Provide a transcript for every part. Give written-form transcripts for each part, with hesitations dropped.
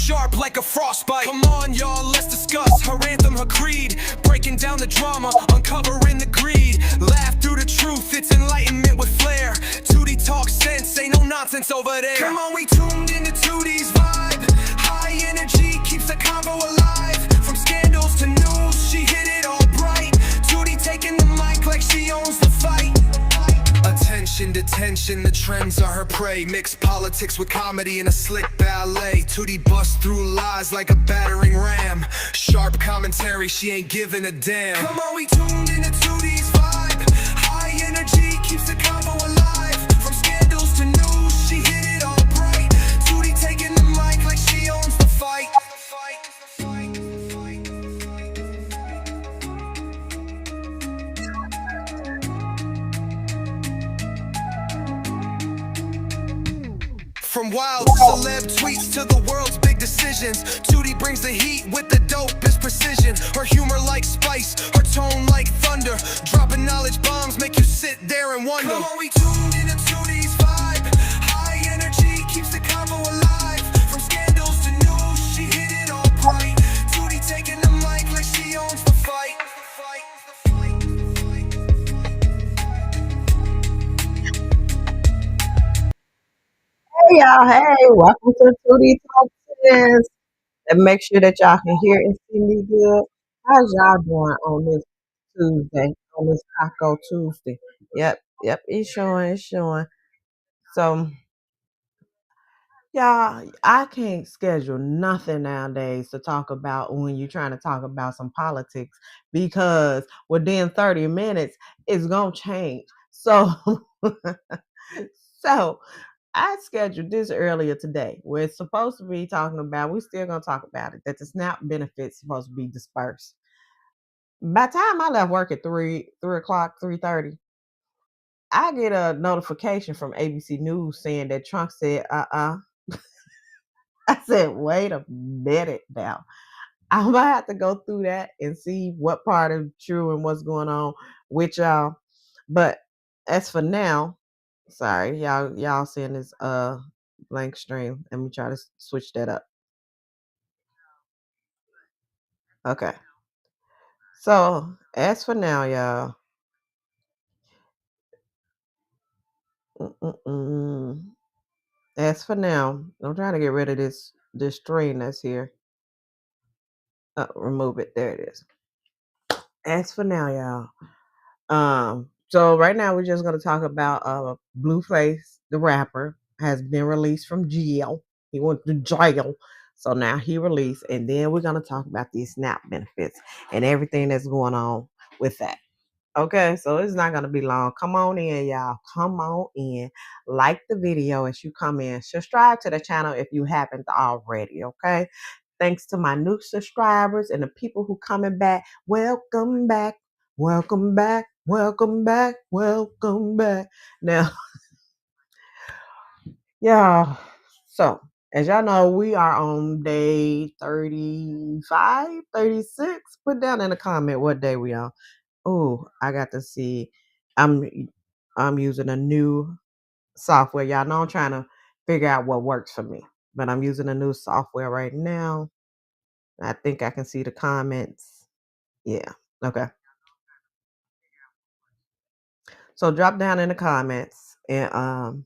sharp like a frostbite. Come on, y'all, let's discuss her anthem, her creed. Breaking down the drama, uncovering the greed. Laugh through the truth, it's enlightenment with flair. 2D talk sense, ain't no nonsense over there. Come on, we tuned into 2D's vibe. High energy keeps the convo alive. From scandals to news, she hit it all bright. 2D taking the mic like she owns the fight. Attention, detention, the trends are her prey. Mix politics with comedy in a slick ballet. 2D busts through lies like a battering ram. Sharp commentary, she ain't giving a damn. Come on, we tuned into 2D's vibe. High energy keeps the convo alive. From scandals to news, she hit it all bright. 2D taking the mic like she owns the fight. From wild celeb tweets to the world's big decisions, 2D brings the heat with the dopest precision. Her humor like spice, her tone like thunder. Dropping knowledge bombs make you sit there and wonder. Come on, we tuned into 2D's vibe. High energy keeps the convo alive. From scandals to news, she hit it all bright. 2D taking the mic like she owns the fight. Hey y'all, hey, welcome to 2D Talk Test. And make sure that y'all can hear and see me good. How's y'all doing on this Tuesday, on this Taco Tuesday? Yep, it's showing, it's showing. So, y'all, I can't schedule nothing nowadays to talk about when you're trying to talk about some politics because within 30 minutes, it's going to change. So, so I scheduled this earlier today. We're supposed to be talking about, we're still going to talk about it, that the SNAP benefits supposed to be dispersed. By the time I left work at 3 o'clock, 3:30, I get a notification from ABC News saying that Trump said, I said, wait a minute now. I'm going to have to go through that and see what part is true and what's going on with y'all. But as for now, sorry, y'all seeing this blank stream. Let me try to switch that up. Okay. So as for now, y'all. As for now, I'm trying to get rid of this string that's here. Remove it. There it is. As for now, y'all. So right now we're just gonna talk about Blueface, the rapper, has been released from jail. He went to jail. So now he released, and then we're gonna talk about these SNAP benefits and everything that's going on with that. Okay, so it's not gonna be long. Come on in, y'all. Come on in. Like the video as you come in. Subscribe to the channel if you haven't already. Okay. Thanks to my new subscribers and the people who coming back. Welcome back. Welcome back. Welcome back. Welcome back. Now, yeah. So as y'all know, we are on day 35, 36. Put down in the comment what day we on. Oh, I got to see. I'm using a new software. Y'all know I'm trying to figure out what works for me. But I'm using a new software right now. I think I can see the comments. Yeah. Okay. So drop down in the comments and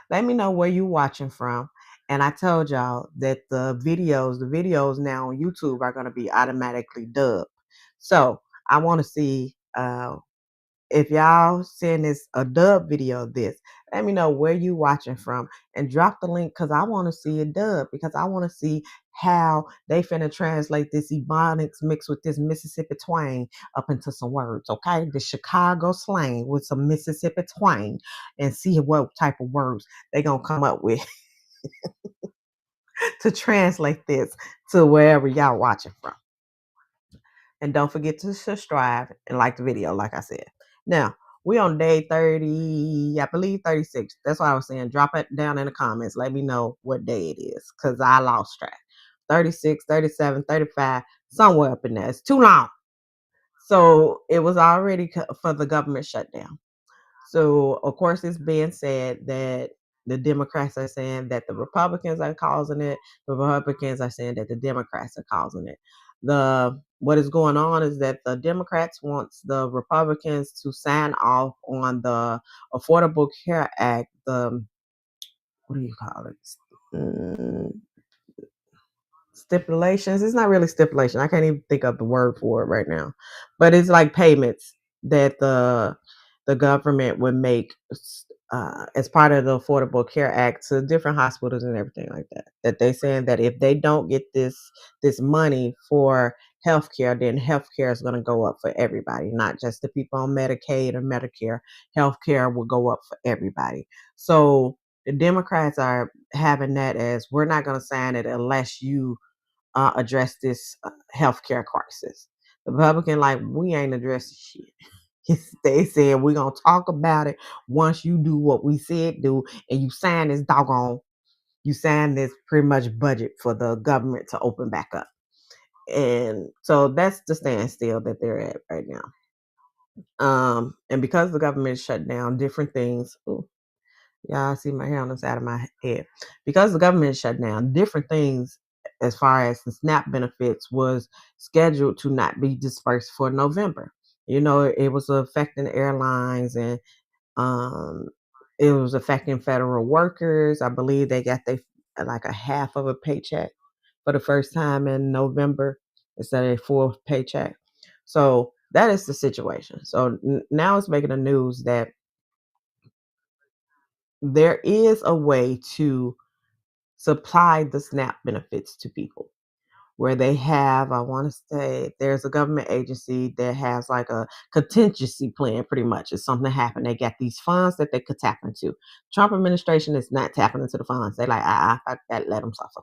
let me know where you watching from. And I told y'all that the videos now on YouTube are going to be automatically dubbed. So I want to see if y'all send this a dub video of this, let me know where you watching from and drop the link because I want to see a dub because I want to see how they finna translate this Ebonics mixed with this Mississippi twang up into some words, okay? The Chicago slang with some Mississippi twang and see what type of words they gonna come up with to translate this to wherever y'all watching from. And don't forget to subscribe and like the video, like I said. Now, we on day 30, I believe 36. That's why I was saying drop it down in the comments. Let me know what day it is because I lost track. 36, 37, 35, somewhere up in there. It's too long. So it was already for the government shutdown. So, of course, it's being said that the Democrats are saying that the Republicans are causing it. The Republicans are saying that the Democrats are causing it. What is going on is that the Democrats wants the Republicans to sign off on the Affordable Care Act. The what do you call it? Mm, Stipulations. It's not really stipulation. I can't even think of the word for it right now, but it's like payments that the government would make as part of the Affordable Care Act to different hospitals and everything like that. That they saying that if they don't get this money for healthcare, then healthcare is going to go up for everybody, not just the people on Medicaid or Medicare. Healthcare will go up for everybody. So the Democrats are having that as we're not going to sign it unless you address this healthcare crisis. The Republican, like, we ain't addressing shit. They said we're gonna talk about it once you do what we said do, and you sign this pretty much budget for the government to open back up. And so that's the standstill that they're at right now. And because the government is shut down, different things. Ooh, yeah, I see my hair on the side of my head. Because the government shut down, different things as far as the SNAP benefits was scheduled to not be dispersed for November. It was affecting airlines, and um, it was affecting federal workers. I believe they got like a half of a paycheck for the first time in November instead of a full paycheck. So that is the situation. So now it's making the news that there is a way to supply the SNAP benefits to people where they have, I want to say, there's a government agency that has like a contingency plan, pretty much. If something happened, they got these funds that they could tap into. Trump administration is not tapping into the funds. They like, fuck that, let them suffer.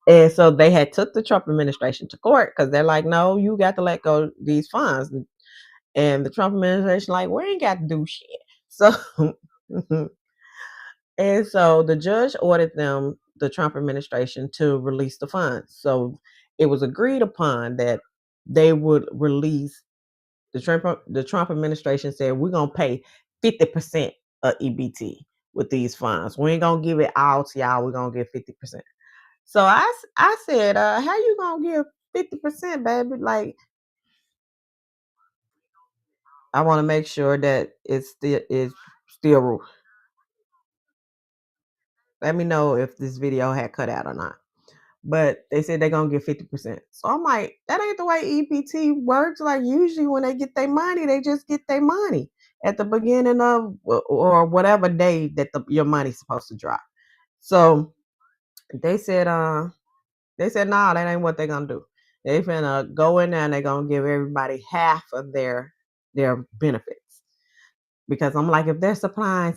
And so they had took the Trump administration to court because they're like, no, you got to let go of these funds. And the Trump administration like, we ain't got to do shit. So and so the judge ordered them, the Trump administration, to release the funds. So it was agreed upon that they would release the Trump administration said we're gonna pay 50% of EBT with these funds. We ain't gonna give it all to y'all. We're gonna give 50%. So I said, how you gonna give 50%, baby? Like, I want to make sure that it's still. Let me know if this video had cut out or not. But they said they're gonna get 50%. So I'm like, that ain't the way EBT works. Like, usually when they get their money, they just get their money at the beginning of or whatever day that your money's supposed to drop. So they said, nah, that ain't what they're gonna do. They finna go in there and they're gonna give everybody half of their benefits. Because I'm like, if they're supplying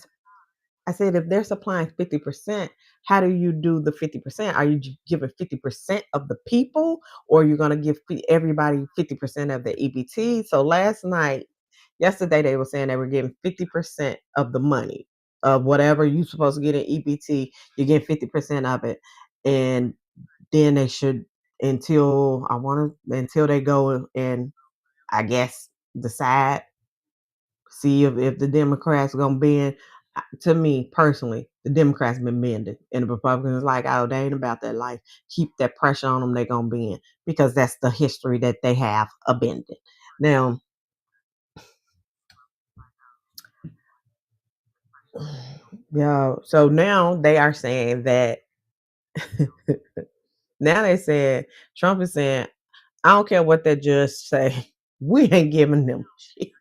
I said, if they're supplying 50%, how do you do the 50%? Are you giving 50% of the people, or are you going to give everybody 50% of the EBT? So yesterday, they were saying they were giving 50% of the money of whatever you're supposed to get in EBT. You get 50% of it. And then they should, until they go and, I guess, decide, see if the Democrats are going to bend. To me personally, the Democrats been bending, and the Republicans like, oh, they ain't about that life. Keep that pressure on them; they gonna bend because that's the history that they have of bending. Now, yeah. So now they are saying that. Now they said Trump is saying, I don't care what that judge say, we ain't giving them shit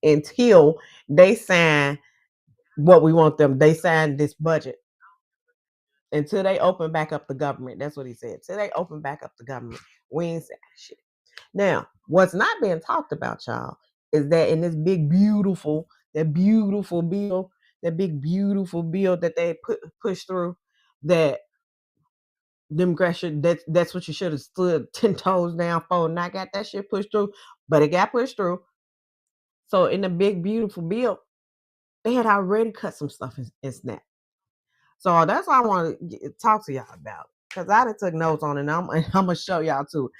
until they sign what we want them. They sign this budget. Until they open back up the government. That's what he said. Until they open back up the government, we ain't saying shit. Now, what's not being talked about, y'all, is that in this that big beautiful bill that they pushed through, that Democrats that's what you should have stood 10 toes down for, and not got that shit pushed through, but it got pushed through. So in the big beautiful bill, they had already cut some stuff in SNAP. So that's what I want to talk to y'all about, because I done took notes on it, and I'm gonna show y'all too.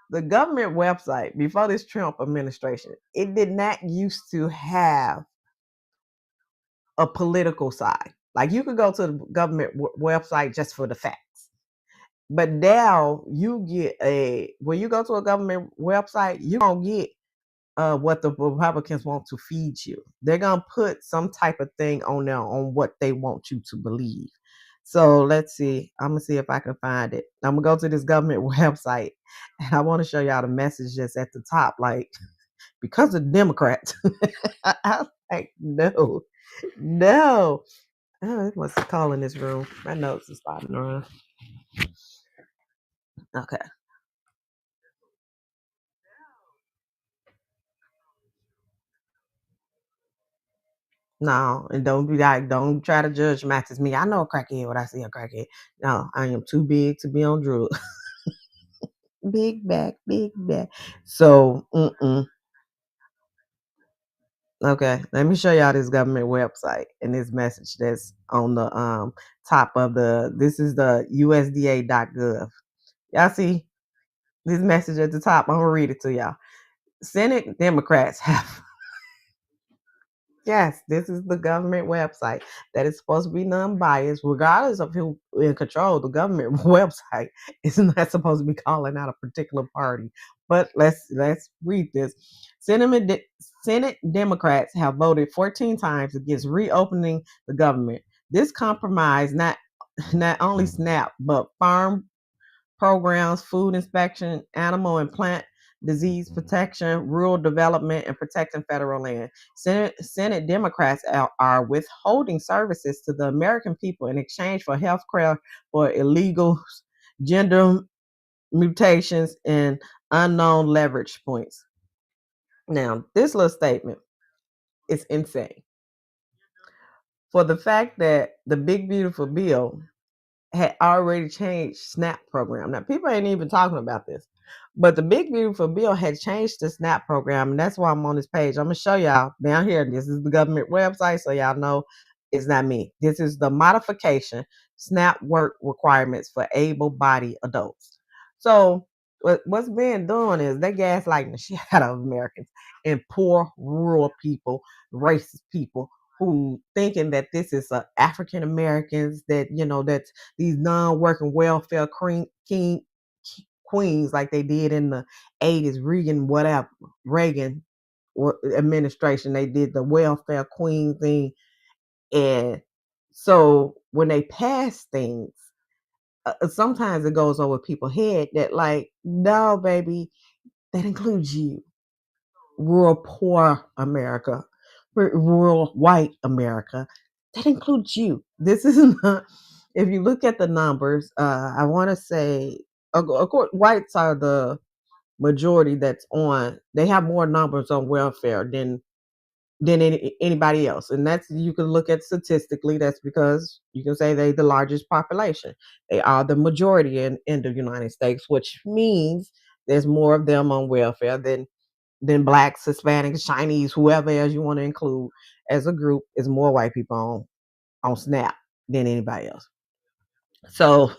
The government website before this Trump administration, it did not used to have a political side. Like you could go to the government website just for the facts. But now you get when you go to a government website, you're gonna get what the Republicans want to feed you. They're gonna put some type of thing on there on what they want you to believe. So let's see. I'm gonna see if I can find it. I'm gonna go to this government website, and I want to show y'all the message that's at the top. Like because of Democrats, I was like, no, no. Oh, it must have call in this room. My notes is sliding around. Okay. No, and don't be like, don't try to judge matches me. I know a crackhead when I see a crackhead. No, I am too big to be on drugs. Big back, big back. So, okay, let me show y'all this government website and this message that's on the top of this is the USDA.gov. Y'all see this message at the top? I'm gonna read it to y'all. Senate Democrats have Yes, this is the government website that is supposed to be non-biased, regardless of who in control. The government website is not supposed to be calling out a particular party. But let's read this. Senate Democrats have voted 14 times against reopening the government. This compromise not only SNAP but farm programs, food inspection, animal and plant disease protection, rural development, and protecting federal land. Senate Democrats are withholding services to the American people in exchange for health care for illegal gender mutations and unknown leverage points. Now, this little statement is insane. For the fact that the big beautiful bill had already changed SNAP program. Now, people ain't even talking about this, but the big beautiful bill had changed the SNAP program, and that's why I'm on this page. I'm gonna show y'all down here. This is the government website, so y'all know it's not me. This is the modification SNAP work requirements for able-bodied adults. So what's being done is they gaslighting the shit out of Americans and poor rural people, racist people who thinking that this is African Americans, that that's these non-working welfare queens like they did in the 80s, Reagan administration. They did the welfare queen thing. And so when they pass things, sometimes it goes over people's head that like, no, baby, that includes you, rural poor America, rural white America. That includes you. This is not. If you look at the numbers, I want to say, of course, whites are the majority that's on. They have more numbers on welfare than anybody else, and that's you can look at statistically. That's because you can say they the largest population. They are the majority in the United States, which means there's more of them on welfare than blacks, Hispanics, Chinese, whoever else you want to include as a group. Is more white people on SNAP than anybody else. So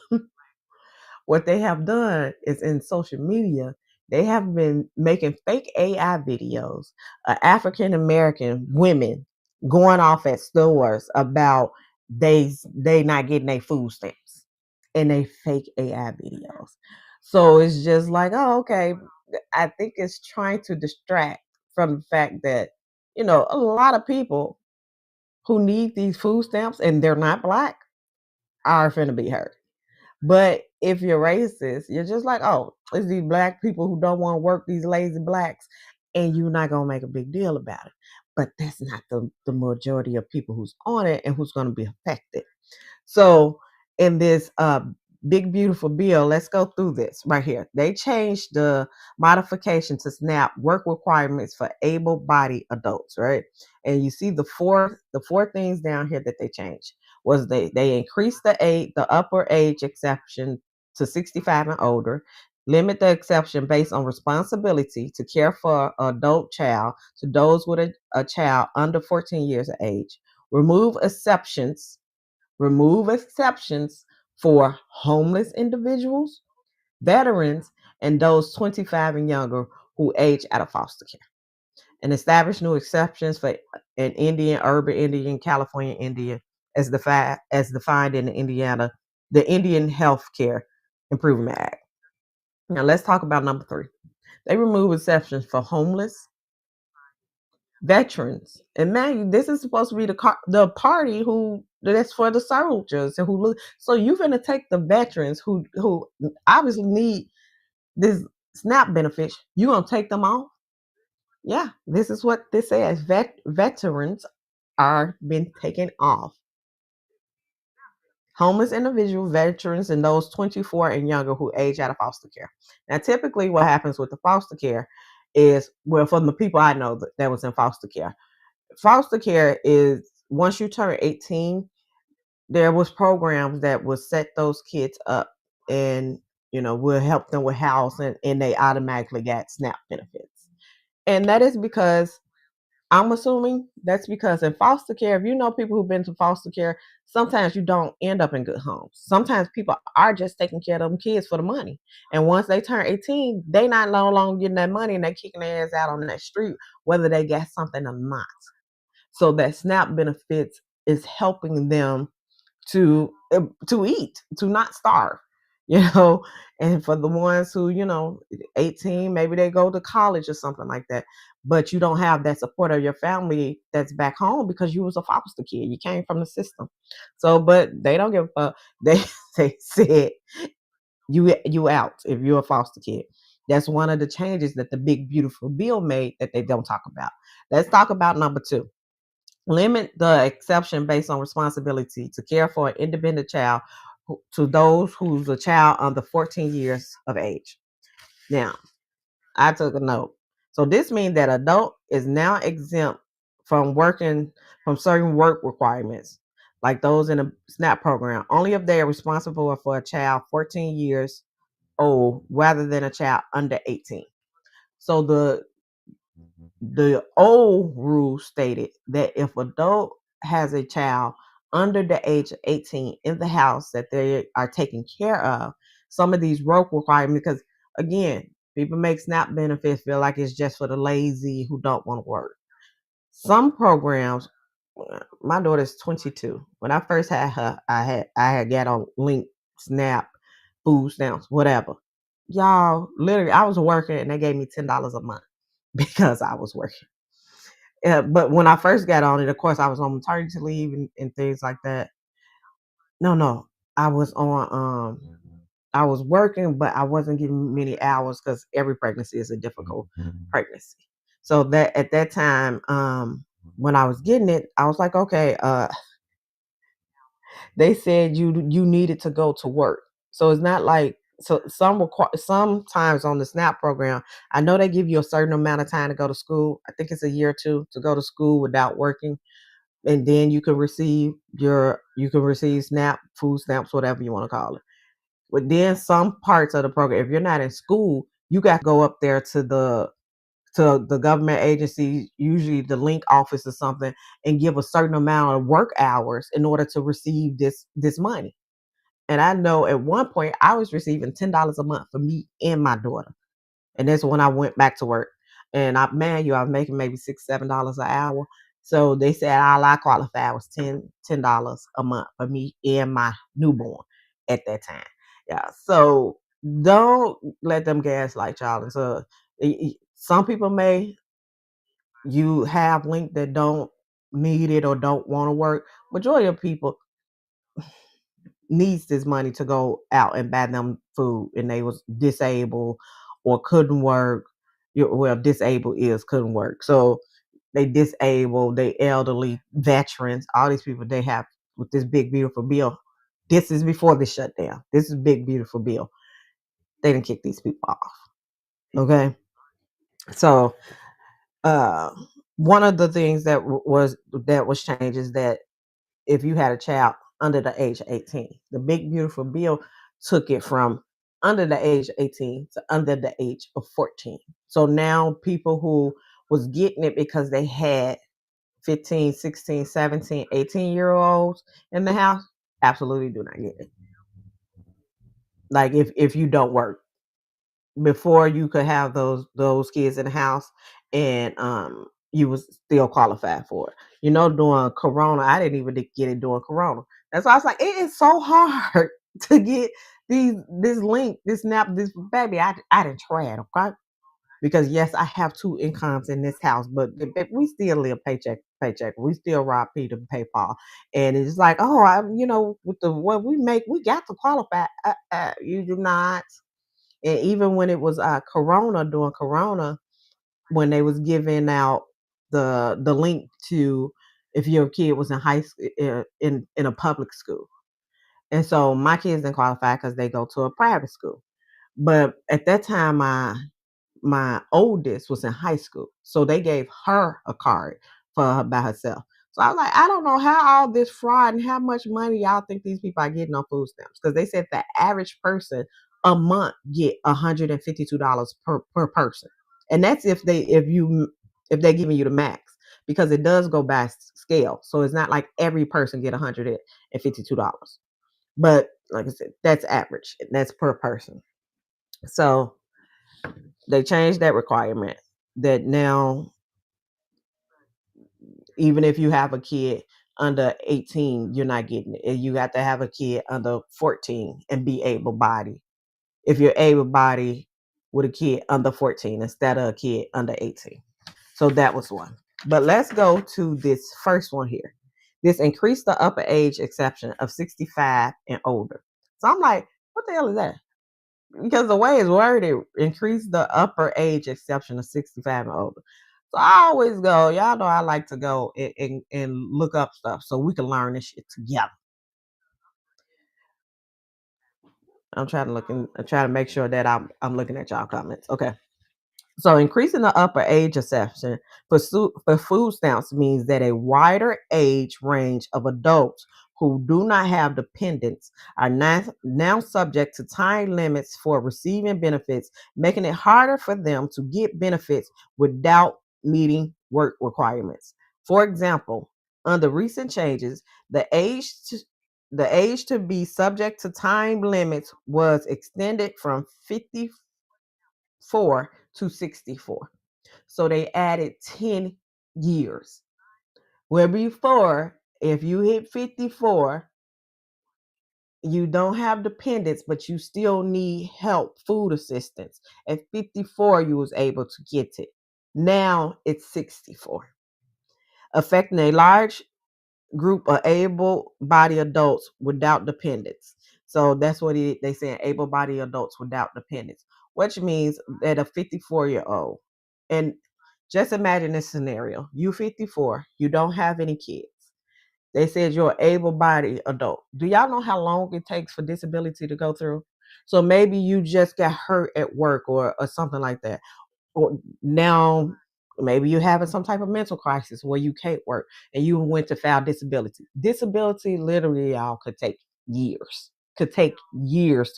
what they have done is in social media, they have been making fake AI videos of African American women going off at stores about they not getting their food stamps and they fake AI videos. So it's just like, oh, okay. I think it's trying to distract from the fact that, a lot of people who need these food stamps and they're not black are finna be hurt. But if you're racist, you're just like, oh, it's these black people who don't want to work, these lazy blacks, and you're not gonna make a big deal about it. But that's not the majority of people who's on it and who's gonna be affected. So in this big beautiful bill, let's go through this right here. They changed the modification to SNAP work requirements for able-bodied adults, right? And you see the four things down here that they changed was they increased the upper age exception to 65 and older, limit the exception based on responsibility to care for an adult child to those with a child under 14 years of age, remove exceptions for homeless individuals, veterans, and those 25 and younger who age out of foster care. and establish new exceptions for an Indian, urban Indian, California Indian, as defined in the Indian Health Care Improvement Act. Now let's talk about number 3. They remove exceptions for homeless, veterans, and man, this is supposed to be the party who that's for the soldiers and who look. So you're gonna take the veterans who obviously need this SNAP benefits. You gonna take them off? Yeah, this is what this says. Veterans are being taken off. Homeless individual, veterans, and those 24 and younger who age out of foster care. Now, typically, what happens with the foster care is, well, from the people I know that was in foster care is once you turn 18, there was programs that would set those kids up and will help them with housing, and they automatically got SNAP benefits. And that is because I'm assuming that's because in foster care, if you know people who've been to foster care, sometimes you don't end up in good homes. Sometimes people are just taking care of them kids for the money. And once they turn 18, they not no longer getting that money and they kicking their ass out on that street, whether they get something or not. So that SNAP benefits is helping them to eat, to not starve, you know. And for the ones who 18, maybe they go to college or something like that, but you don't have that support of your family that's back home because you was a foster kid, you came from the system. So but they don't give a fuck. They said you out if you're a foster kid. That's one of the changes that the big beautiful bill made that they don't talk about. Let's talk about number 2. Limit the exception based on responsibility to care for an independent child to those who's a child under 14 years of age. Now, I took a note. So this means that adult is now exempt from working from certain work requirements, like those in a SNAP program, only if they are responsible for a child 14 years old rather than a child under 18. So the old rule stated that if adult has a child under the age of 18 in the house that they are taking care of, some of these work requirements, because again, people make SNAP benefits feel like it's just for the lazy who don't want to work. Some programs, my daughter's 22. When I first had her, I had got on Link, SNAP, food stamps, whatever. Y'all, literally, I was working and they gave me $10 a month because I was working. But when I first got on it, of course, I was on maternity leave and things like that. No, I was on. I was working, but I wasn't getting many hours because every pregnancy is a difficult pregnancy. So that at that time, when I was getting it, I was like, okay. They said you needed to go to work, so it's not like so sometimes on the SNAP program, I know they give you a certain amount of time to go to school. I think it's a year or two to go to school without working, and then you can receive SNAP, food stamps, whatever you want to call it. But then some parts of the program, if you're not in school, you got to go up there to the government agency, usually the link office or something, and give a certain amount of work hours in order to receive this money. And I know at one point I was receiving $10 a month for me and my daughter. And that's when I went back to work. And I was making maybe $6, $7 an hour. So they said all I qualified was $10 a month for me and my newborn at that time. Yeah. So don't let them gaslight y'all. And so some people may you have link that don't need it or don't want to work. Majority of people needs this money to go out and buy them food, and they was disabled or couldn't work. Well, disabled is couldn't work, so they disabled, they elderly, veterans, all these people they have with this big beautiful bill. This is before the shutdown. This is big beautiful bill. They didn't kick these people off. Okay, so uh, one of the things that was changed is that if you had a child under the age of 18. The big beautiful bill took it from under the age of 18 to under the age of 14. So now people who was getting it because they had 15, 16, 17, 18-year olds in the house absolutely do not get it. Like if you don't work, before you could have those kids in the house, and you was still qualified for it. During Corona, I didn't even get it during Corona. That's why I was like, it is so hard to get this link, this snap, this baby. I didn't try it, okay? Because yes, I have two incomes in this house, but we still live paycheck to paycheck. We still rob Peter to pay Paul, and it's like, oh, with the what we make, we got to qualify. You do not. And even when it was Corona, during Corona, when they was giving out the link to if your kid was in high school in a public school, and so my kids didn't qualify because they go to a private school. But at that time, my oldest was in high school, so they gave her a card for her by herself. So I was like, I don't know how all this fraud and how much money y'all think these people are getting on food stamps, because they said the average person a month get $152 per person, and that's if they're giving you the max, because it does go by scale. So it's not like every person get $152, but like I said, that's average. That's per person. So they changed that requirement that now even if you have a kid under 18, you're not getting it. You got to have a kid under 14 and be able bodied. If you're able bodied with a kid under 14 instead of a kid under 18. So that was one. But let's go to this first one here. This increased the upper age exception of 65 and older. So I'm like, what the hell is that? Because the way it's worded, increase the upper age exception of 65 and older. So I always go, y'all know I like to go and look up stuff so we can learn this shit together. I'm trying to try to make sure that I'm looking at y'all comments. Okay. So increasing the upper age exception for food stamps means that a wider age range of adults who do not have dependents are now subject to time limits for receiving benefits, making it harder for them to get benefits without meeting work requirements. For example, under recent changes, the age to be subject to time limits was extended from 54 to 64. So they added 10 years. Where before, if you hit 54, you don't have dependents, but you still need help, food assistance. At 54, you was able to get it. Now it's 64, affecting a large group of able-bodied adults without dependents. So that's what they saying, able-bodied adults without dependents, which means that a 54-year-old, and just imagine this scenario: you 54, you don't have any kids. They said you're an able-bodied adult. Do y'all know how long it takes for disability to go through? So maybe you just got hurt at work or something like that, or now maybe you're having some type of mental crisis where you can't work and you went to file disability. Disability literally, y'all, could take years to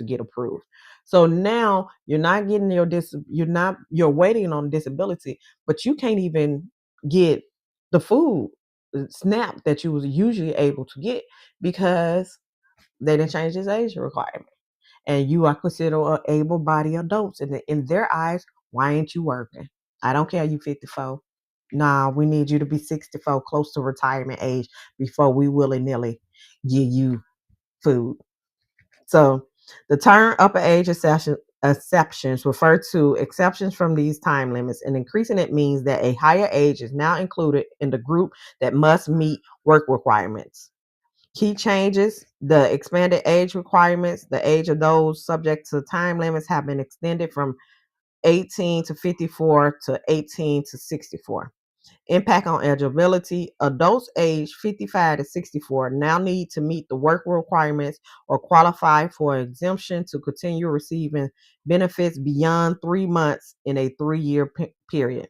get approved. So now you're not getting you're waiting on disability, but you can't even get the food SNAP that you was usually able to get because they didn't change this age requirement, and you are considered able-bodied adults. And in their eyes, why ain't you working? I don't care, you 54. Nah, we need you to be 64, close to retirement age, before we willy-nilly give you food. So the term upper age exceptions refer to exceptions from these time limits, and increasing it means that a higher age is now included in the group that must meet work requirements. Key changes: the expanded age requirements, the age of those subject to time limits have been extended from 18 to 54 to 18 to 64. Impact on eligibility: adults aged 55 to 64 now need to meet the work requirements or qualify for exemption to continue receiving benefits beyond 3 months in a 3-year period.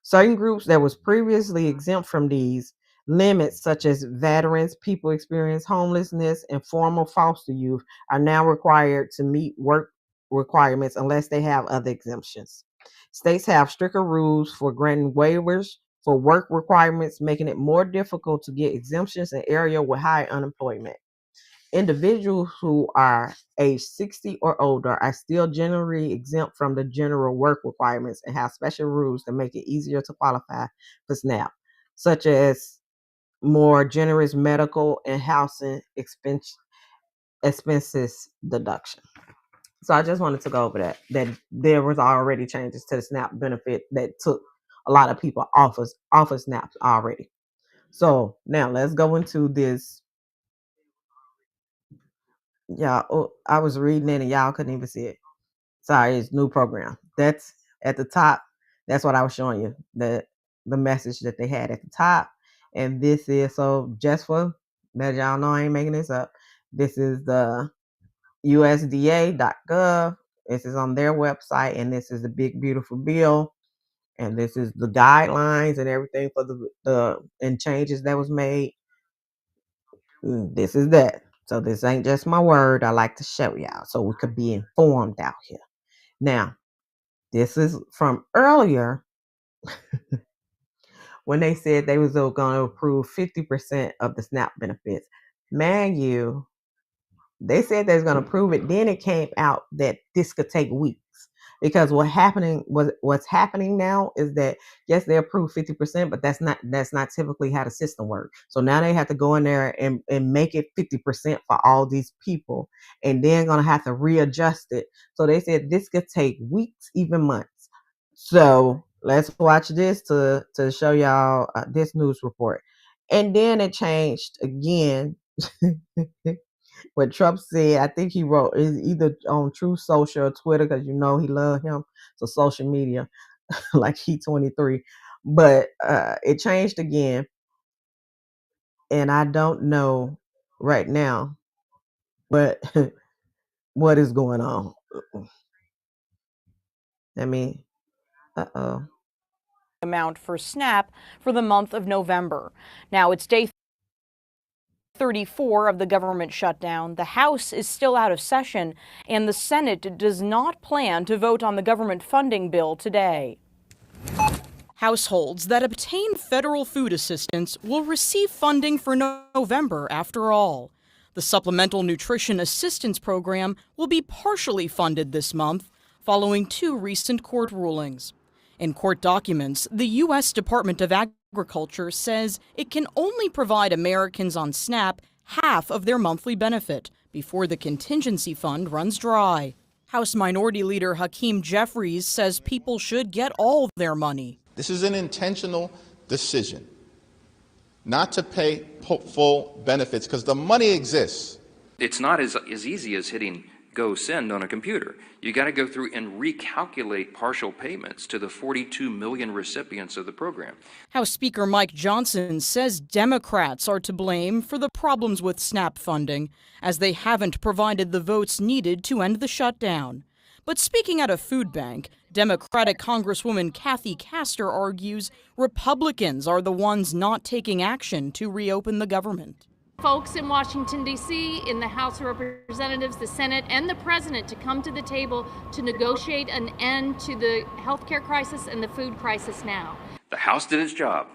Certain groups that was previously exempt from these limits, such as veterans, people experiencing homelessness, and former foster youth, are now required to meet work requirements unless they have other exemptions. States have stricter rules for granting waivers for work requirements, making it more difficult to get exemptions in areas with high unemployment. individuals who are age 60 or older are still generally exempt from the general work requirements and have special rules that make it easier to qualify for SNAP, such as more generous medical and housing expenses deduction. So I just wanted to go over that there was already changes to the SNAP benefit that took a lot of people off of SNAP already. So now let's go into this. Y'all, oh, I was reading it and y'all couldn't even see it. Sorry, it's new program. That's at the top. That's what I was showing you. The message that they had at the top. And this is so just for that y'all know I ain't making this up. This is the USDA.gov. This is on their website, and this is the big beautiful bill. And this is the guidelines and everything for the and changes that was made. This is that. So this ain't just my word. I like to show y'all so we could be informed out here. Now, this is from earlier when they said they was going to approve 50% of the SNAP benefits. Man, they said they was going to prove it. Then it came out that this could take weeks because what's happening now is that yes, they approved 50%, but that's not typically how the system works. So now they have to go in there and make it 50% for all these people, and then going to have to readjust it. So they said this could take weeks, even months. So let's watch this to show y'all this news report, and then it changed again. What Trump said, I think he wrote is either on True Social or Twitter because you know he loved him. So social media, like he 23, but it changed again, and I don't know right now, but what is going on? I mean, oh. Amount for SNAP for the month of November. Now it's day 34 of the government shutdown. The House is still out of session, and the Senate does not plan to vote on the government funding bill today. Households that obtain federal food assistance will receive funding for November after all. The Supplemental Nutrition Assistance Program will be partially funded this month, following 2 recent court rulings. In court documents, the U.S. Department of Agriculture says it can only provide Americans on SNAP half of their monthly benefit before the contingency fund runs dry. House Minority Leader Hakeem Jeffries says people should get all their money. This is an intentional decision not to pay full benefits because the money exists. It's not as easy as hitting go send on a computer. You got to go through and recalculate partial payments to the 42 million recipients of the program. House Speaker Mike Johnson says Democrats are to blame for the problems with SNAP funding, as they haven't provided the votes needed to end the shutdown. But speaking at a food bank, Democratic Congresswoman Kathy Castor argues Republicans are the ones not taking action to reopen the government. Folks in Washington, D.C., in the House of Representatives, the Senate, and the President to come to the table to negotiate an end to the healthcare crisis and the food crisis now. The House did its job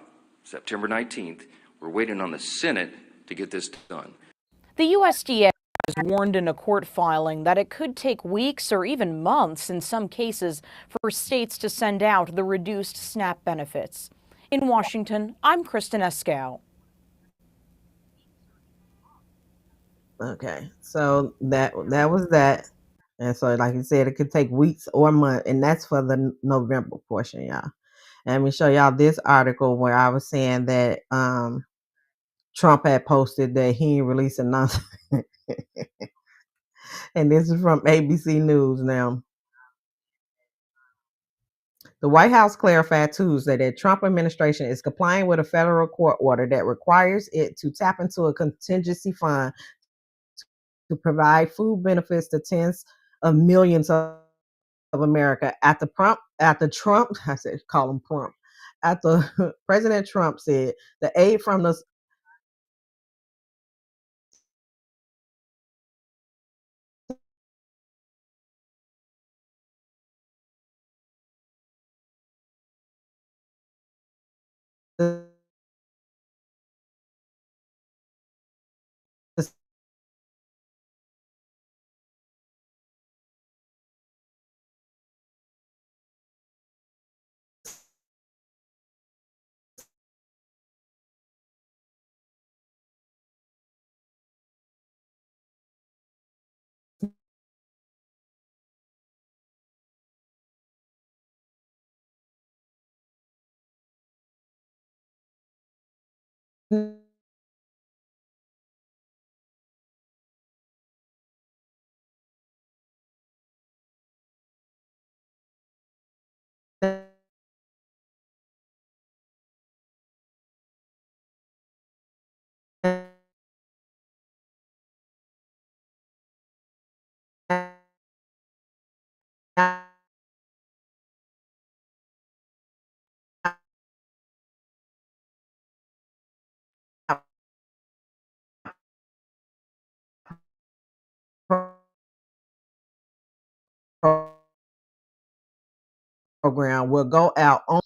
September 19th. We're waiting on the Senate to get this done. The USDA has warned in a court filing that it could take weeks or even months in some cases for states to send out the reduced SNAP benefits. In Washington, I'm Kristen Escow. Okay, so that was that, and so like you said, it could take weeks or months, and that's for the November portion, y'all. And let me show y'all this article where I was saying that Trump had posted that he ain't releasing nothing, and this is from ABC News. Now, the White House clarified Tuesday that Trump administration is complying with a federal court order that requires it to tap into a contingency fund to provide food benefits to tens of millions of America after Trump, I said call him Trump, after President Trump said the aid from the program will go out on.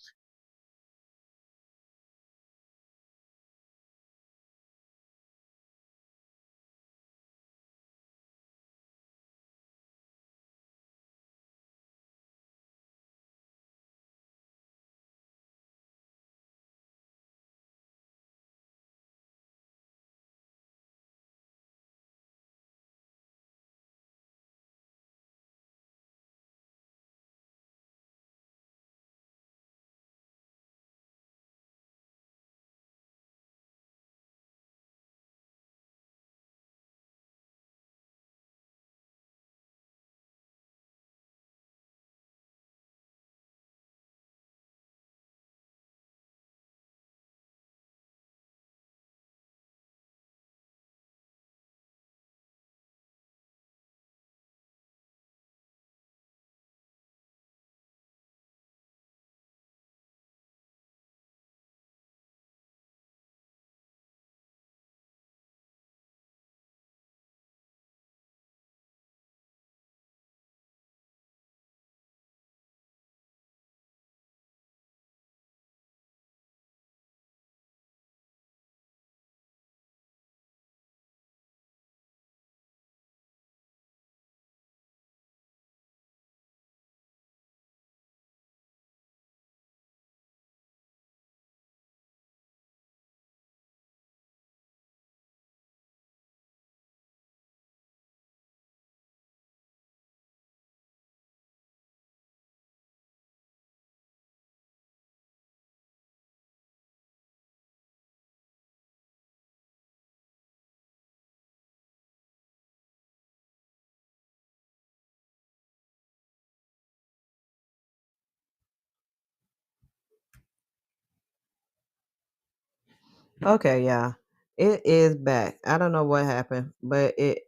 Okay, yeah, it is back. I don't know what happened, but it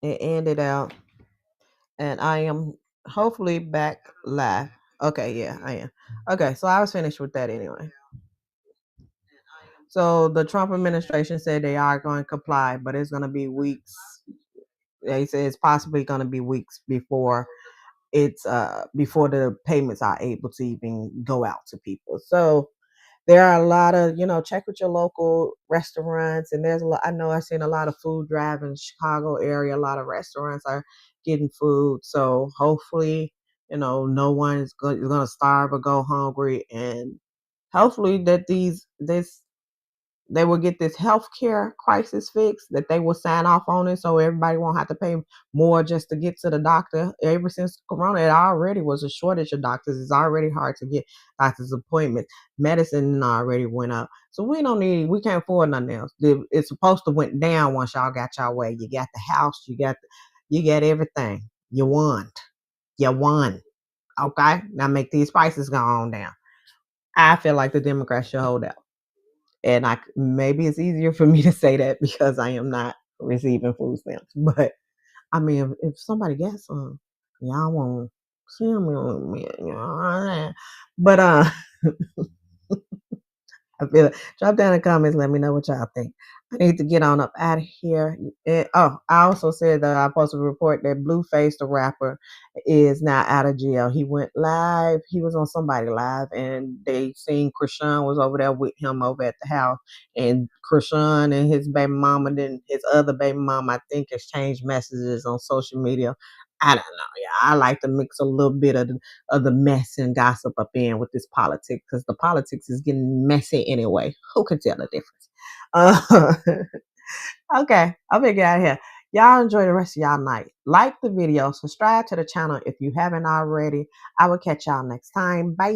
ended out, and I am hopefully back live. Okay, yeah, I am. Okay, so I was finished with that anyway. So the Trump administration said they are going to comply, but it's going to be weeks. They say it's possibly going to be weeks before before the payments are able to even go out to people. So there are a lot of, check with your local restaurants, and there's a lot. I know I've seen a lot of food drive in the Chicago area. A lot of restaurants are getting food, so hopefully, no one is going to starve or go hungry, and hopefully that they will get this healthcare crisis fixed, that they will sign off on it so everybody won't have to pay more just to get to the doctor. Ever since Corona, it already was a shortage of doctors. It's already hard to get doctor's appointments. Medicine already went up. So we can't afford nothing else. It's supposed to went down once y'all got y'all way. You got the house, you got everything. You won. You won. Okay? Now make these prices go on down. I feel like the Democrats should hold out. And maybe it's easier for me to say that because I am not receiving food stamps. But I mean, if somebody gets some, y'all won't see me, But I feel it. Drop down in the comments. Let me know what y'all think. I need to get on up out of here. I also said that I'm supposed to report that Blueface, the rapper, is now out of jail. He went live. He was on somebody live, and they seen Krishan was over there with him over at the house. And Krishan and his baby mama, then his other baby mama, I think, exchanged messages on social media. I don't know. Yeah, I like to mix a little bit of the mess and gossip up in with this politics, because the politics is getting messy anyway. Who can tell the difference? Okay, I'm gonna get out of here. Y'all enjoy the rest of y'all night. Like the video, subscribe to the channel if you haven't already. I will catch y'all next time. Bye.